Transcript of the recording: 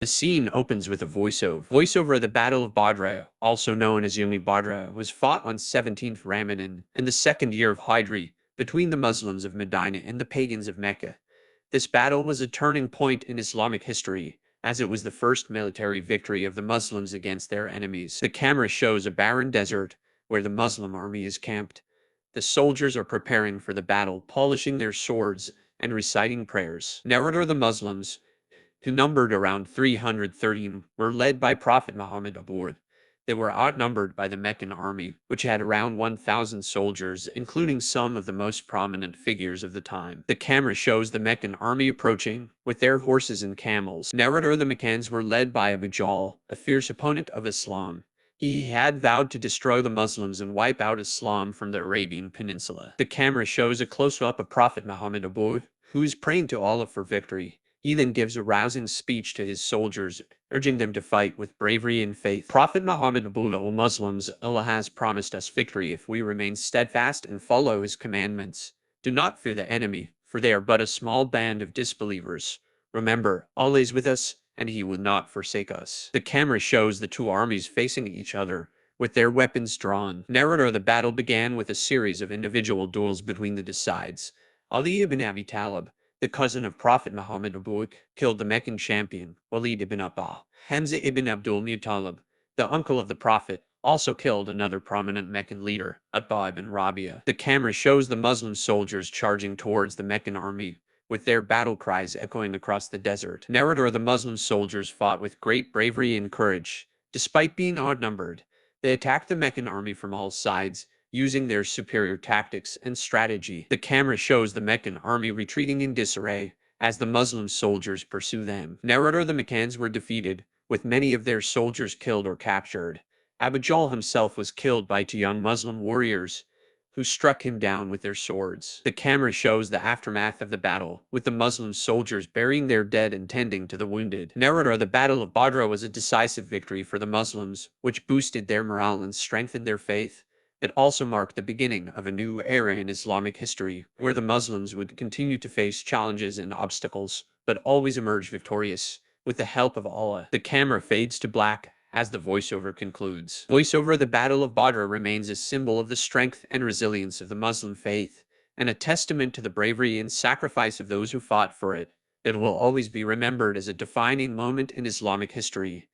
The scene opens with a voiceover. Voiceover of the Battle of Badr, also known as JUNG-E-BADR, was fought on 17th Ramadan in the second year of Hijri between the Muslims of Medina and the pagans of Mecca. This battle was a turning point in Islamic history, as it was the first military victory of the Muslims against their enemies. The camera shows a barren desert where the Muslim army is camped. The soldiers are preparing for the battle, polishing their swords and reciting prayers. Narrator: the Muslims, who numbered around 313, were led by Prophet Muhammad aboard. They were outnumbered by the Meccan army, which had around 1,000 soldiers, including some of the most prominent figures of the time. The camera shows the Meccan army approaching, with their horses and camels. Narrator: the Meccans were led by Abu Jahl, a fierce opponent of Islam. He had vowed to destroy the Muslims and wipe out Islam from the Arabian Peninsula. The camera shows a close-up of Prophet Muhammad aboard, who is praying to Allah for victory. He then gives a rousing speech to his soldiers, urging them to fight with bravery and faith. Prophet Muhammad told all Muslims, Allah has promised us victory if we remain steadfast and follow his commandments. Do not fear the enemy, for they are but a small band of disbelievers. Remember, Allah is with us, and he will not forsake us. The camera shows the two armies facing each other, with their weapons drawn. Narrator: the battle began with a series of individual duels between the sides. Ali ibn Abi Talib, the cousin of Prophet Muhammad Abuik, killed the Meccan champion, Walid ibn Abbas. Hamza ibn Abdul Muttalib, the uncle of the Prophet, also killed another prominent Meccan leader, Abba ibn Rabia. The camera shows the Muslim soldiers charging towards the Meccan army, with their battle cries echoing across the desert. Narrator: the Muslim soldiers fought with great bravery and courage. Despite being outnumbered, they attacked the Meccan army from all sides, using their superior tactics and strategy. The camera shows the Meccan army retreating in disarray as the Muslim soldiers pursue them. Narrator: the Meccans were defeated, with many of their soldiers killed or captured. Abu Jahl himself was killed by two young Muslim warriors, who struck him down with their swords. The camera shows the aftermath of the battle, with the Muslim soldiers burying their dead and tending to the wounded. Narrator: the Battle of Badr was a decisive victory for the Muslims, which boosted their morale and strengthened their faith. It also marked the beginning of a new era in Islamic history, where the Muslims would continue to face challenges and obstacles, but always emerge victorious, with the help of Allah. The camera fades to black as the voiceover concludes. Voiceover: the Battle of Badr remains a symbol of the strength and resilience of the Muslim faith, and a testament to the bravery and sacrifice of those who fought for it. It will always be remembered as a defining moment in Islamic history.